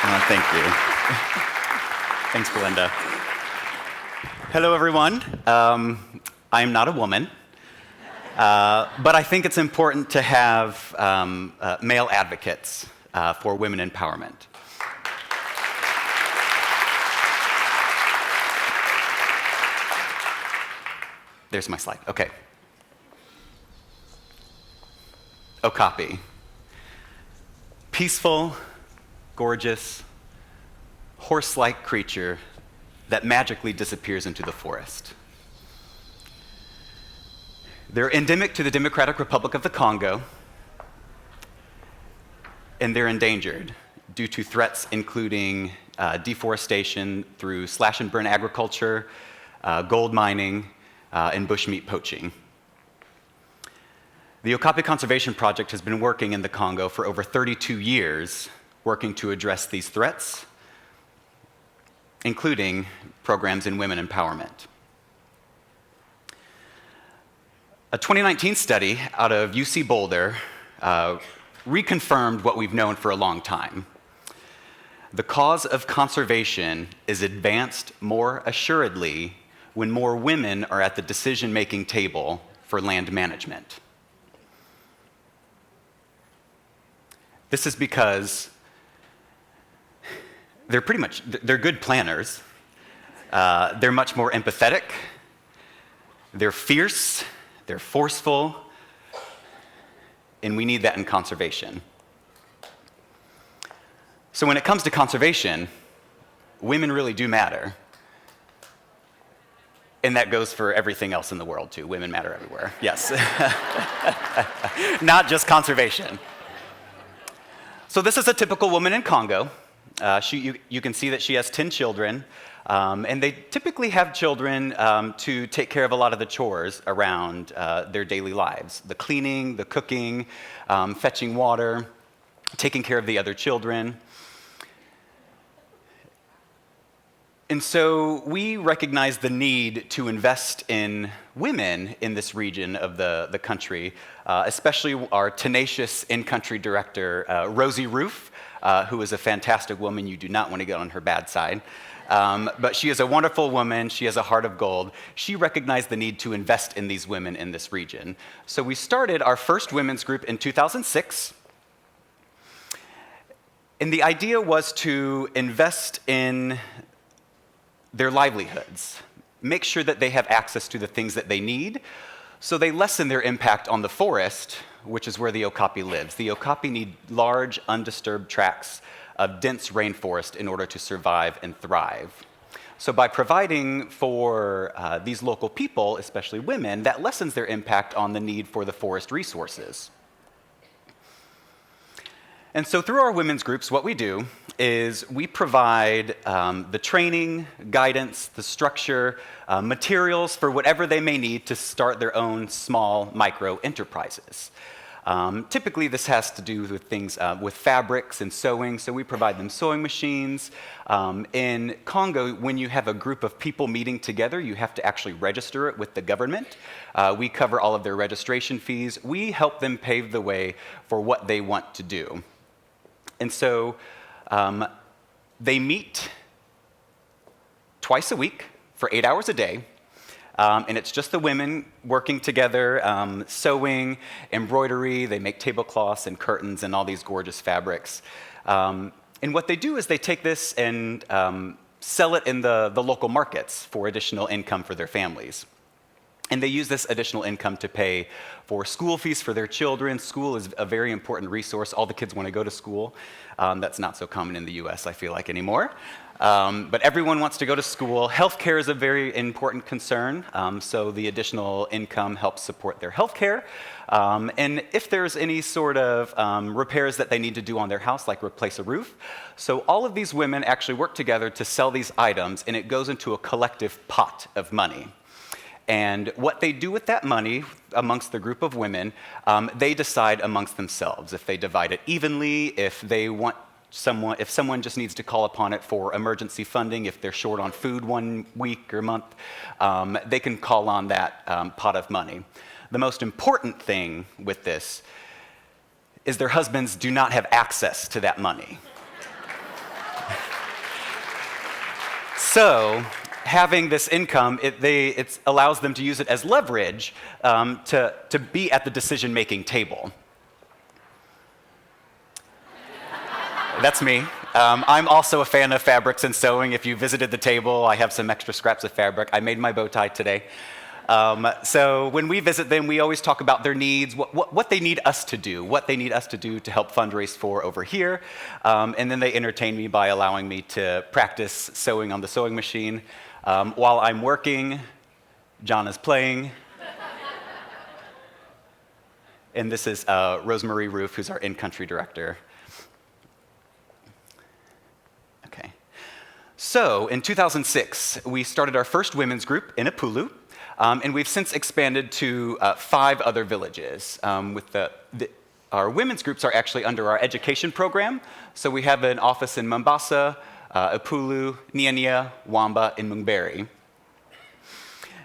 Thank you. Thanks, Belinda. Hello, everyone. I'm not a woman, but I think it's important to have male advocates for women empowerment. There's my slide. Okay. Okapi. Peaceful, gorgeous, horse-like creature that magically disappears into the forest. They're endemic to the Democratic Republic of the Congo, and they're endangered due to threats including deforestation through slash-and-burn agriculture, gold mining, and bushmeat poaching. The Okapi Conservation Project has been working in the Congo for over 32 years, working to address these threats, including programs in women empowerment. A 2019 study out of UC Boulder reconfirmed what we've known for a long time. The cause of conservation is advanced more assuredly when more women are at the decision-making table for land management. This is because they're good planners. They're much more empathetic. They're fierce. They're forceful. And we need that in conservation. So when it comes to conservation, women really do matter. And that goes for everything else in the world, too. Women matter everywhere. Yes. Not just conservation. So this is a typical woman in Congo. You can see that she has 10 children, and they typically have children to take care of a lot of the chores around their daily lives. The cleaning, the cooking, fetching water, taking care of the other children. And so we recognize the need to invest in women in this region of the country, especially our tenacious in-country director, Rosie Roof, who is a fantastic woman. You do not want to get on her bad side. But she is a wonderful woman. She has a heart of gold. She recognized the need to invest in these women in this region. So we started our first women's group in 2006. And the idea was to invest in their livelihoods, make sure that they have access to the things that they need, so they lessen their impact on the forest, which is where the Okapi lives. The Okapi need large, undisturbed tracts of dense rainforest in order to survive and thrive. So by providing for these local people, especially women, that lessens their impact on the need for the forest resources. And so through our women's groups, what we do is we provide the training, guidance, the structure, materials for whatever they may need to start their own small micro enterprises. Typically, this has to do with things with fabrics and sewing, so we provide them sewing machines. In Congo, when you have a group of people meeting together, you have to actually register it with the government. We cover all of their registration fees. We help them pave the way for what they want to do. And so they meet twice a week for 8 hours a day. And it's just the women working together, sewing, embroidery. They make tablecloths and curtains and all these gorgeous fabrics. And what they do is they take this and sell it in the local markets for additional income for their families. And they use this additional income to pay for school fees for their children. School is a very important resource. All the kids want to go to school. That's not so common in the US, I feel like, anymore. But everyone wants to go to school. Healthcare is a very important concern, so the additional income helps support their healthcare. And if there's any sort of repairs that they need to do on their house, like replace a roof, so all of these women actually work together to sell these items, and it goes into a collective pot of money. And what they do with that money amongst the group of women, they decide amongst themselves if they divide it evenly, if someone just needs to call upon it for emergency funding, if they're short on food 1 week or month, they can call on that pot of money. The most important thing with this is their husbands do not have access to that money. So having this income, it allows them to use it as leverage to be at the decision-making table. That's me. I'm also a fan of fabrics and sewing. If you visited the table, I have some extra scraps of fabric. I made my bow tie today. So when we visit them, we always talk about their needs, what they need us to do, what they need us to do to help fundraise for over here. And then they entertain me by allowing me to practice sewing on the sewing machine. While I'm working, John is playing. And this is Rosemarie Roof, who's our in-country director. Okay. So in 2006, we started our first women's group in Upolu. And we've since expanded to 5 other villages. Our women's groups are actually under our education program. So we have an office in Mombasa, Upolu, Niania, Wamba, and Mungberry.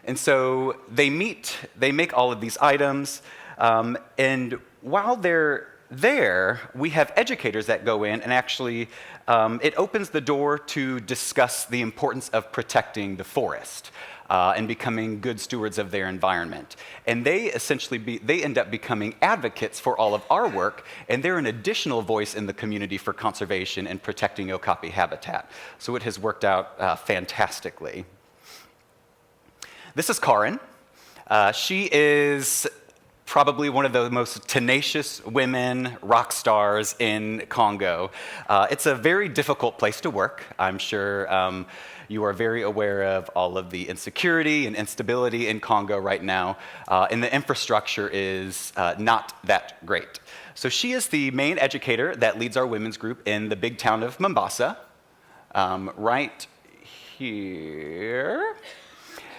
And so they make all of these items, and while they're there, we have educators that go in and actually, it opens the door to discuss the importance of protecting the forest. And becoming good stewards of their environment. And they end up becoming advocates for all of our work, and they're an additional voice in the community for conservation and protecting Okapi habitat. So it has worked out fantastically. This is Karin. She is probably one of the most tenacious women rock stars in Congo. It's a very difficult place to work. I'm sure you are very aware of all of the insecurity and instability in Congo right now, and the infrastructure is not that great. So she is the main educator that leads our women's group in the big town of Mombasa, right here.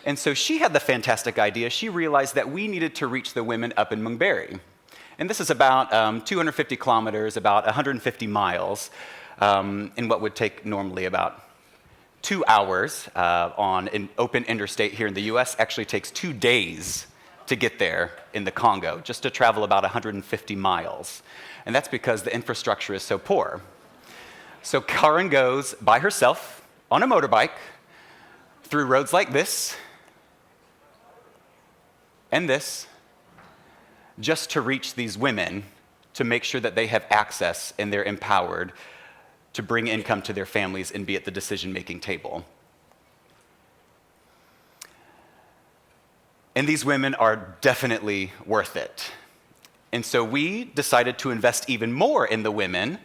And so she had the fantastic idea. She realized that we needed to reach the women up in Mungberry. And this is about 250 kilometers, about 150 miles, in what would take normally about 2 hours on an open interstate here in the US. Actually takes 2 days to get there in the Congo, just to travel about 150 miles. And that's because the infrastructure is so poor. So Karin goes by herself on a motorbike through roads like this and this, just to reach these women, to make sure that they have access and they're empowered to bring income to their families and be at the decision-making table. And these women are definitely worth it. And so we decided to invest even more in the women.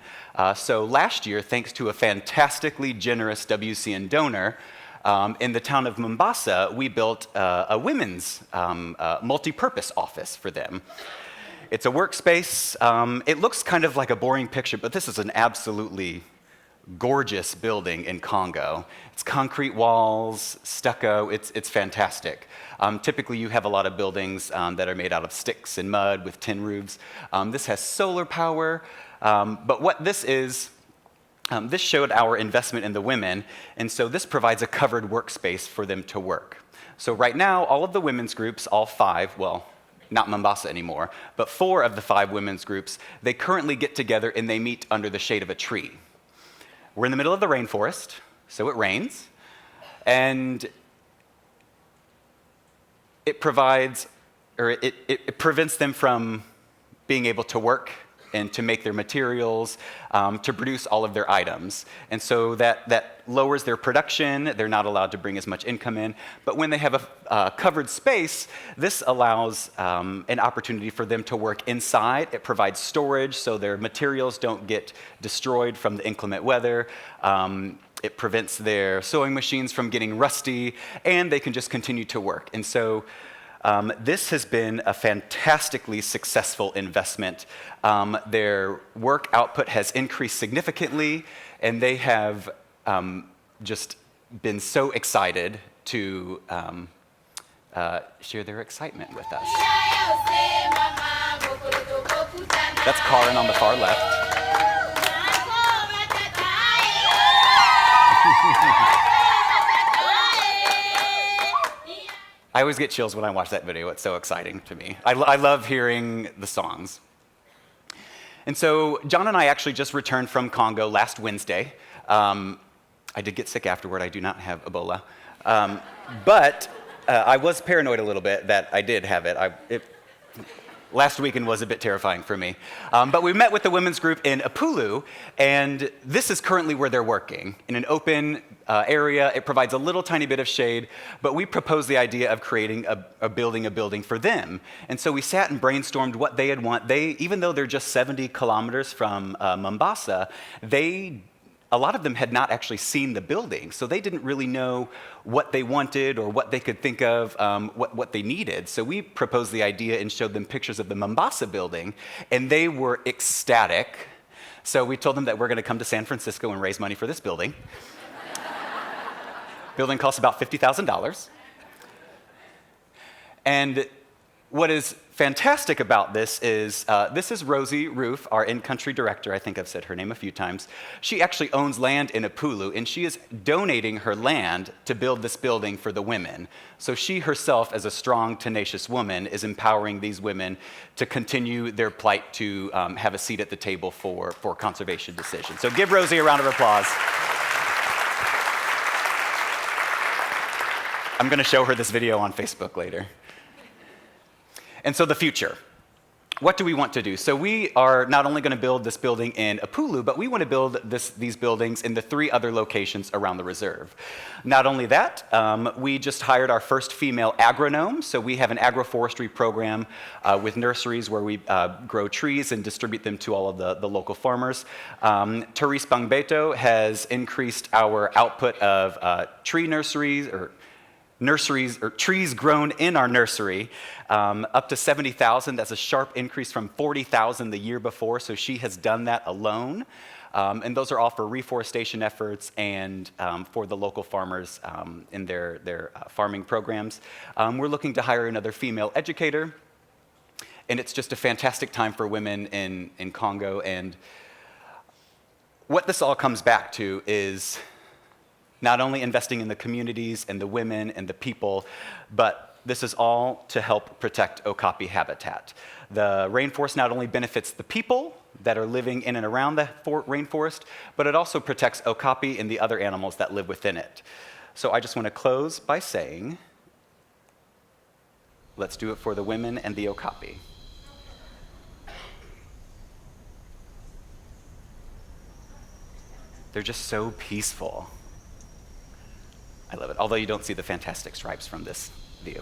So last year, thanks to a fantastically generous WCN donor, in the town of Mombasa, we built a women's multi-purpose office for them. It's a workspace. It looks kind of like a boring picture, but this is an absolutely gorgeous building in Congo. It's concrete walls, stucco, it's fantastic. Typically you have a lot of buildings that are made out of sticks and mud with tin roofs. This has solar power, but what this is, this showed our investment in the women, and so this provides a covered workspace for them to work. So right now, all of the women's groups, all 5, well, not Mombasa anymore, but 4 of the 5 women's groups, they currently get together and they meet under the shade of a tree. We're in the middle of the rainforest, so it rains, and it provides, or it prevents them from being able to work and to make their materials, to produce all of their items. And so that lowers their production. They're not allowed to bring as much income in. But when they have a covered space, this allows an opportunity for them to work inside. It provides storage so their materials don't get destroyed from the inclement weather. It prevents their sewing machines from getting rusty, and they can just continue to work. And so this has been a fantastically successful investment. Their work output has increased significantly, and they have just been so excited to share their excitement with us. That's Karin on the far left. I always get chills when I watch that video. It's so exciting to me. I love hearing the songs. And so John and I actually just returned from Congo last Wednesday. I did get sick afterward. I do not have Ebola. But I was paranoid a little bit that I did have it. Last weekend was a bit terrifying for me. But we met with the women's group in Apulu, and this is currently where they're working, in an open area. It provides a little tiny bit of shade, but we proposed the idea of creating a building for them. And so we sat and brainstormed what they'd want. Even though they're just 70 kilometers from Mombasa, a lot of them had not actually seen the building, so they didn't really know what they wanted or what they could think of, what they needed. So we proposed the idea and showed them pictures of the Mombasa building, and they were ecstatic. So we told them that we're going to come to San Francisco and raise money for this building. Building costs about $50,000. And what is fantastic about this is Rosie Roof, our in-country director. I think I've said her name a few times. She actually owns land in Apulu, and she is donating her land to build this building for the women. So she herself, as a strong, tenacious woman, is empowering these women to continue their plight to have a seat at the table for conservation decisions. So give Rosie a round of applause. I'm going to show her this video on Facebook later. And so the future. What do we want to do? So we are not only going to build this building in Apulu, but we want to build these buildings in the 3 other locations around the reserve. Not only that, we just hired our first female agronome. So we have an agroforestry program with nurseries where we grow trees and distribute them to all of the local farmers. Therese Bangbeto has increased our output of trees grown in our nursery, up to 70,000. That's a sharp increase from 40,000 the year before, so she has done that alone. And those are all for reforestation efforts and for the local farmers in their farming programs. We're looking to hire another female educator, and it's just a fantastic time for women in Congo. And what this all comes back to is not only investing in the communities and the women and the people, but this is all to help protect Okapi habitat. The rainforest not only benefits the people that are living in and around the rainforest, but it also protects Okapi and the other animals that live within it. So I just want to close by saying, let's do it for the women and the Okapi. They're just so peaceful. I love it, although you don't see the fantastic stripes from this view.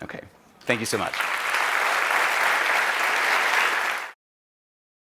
Okay, thank you so much.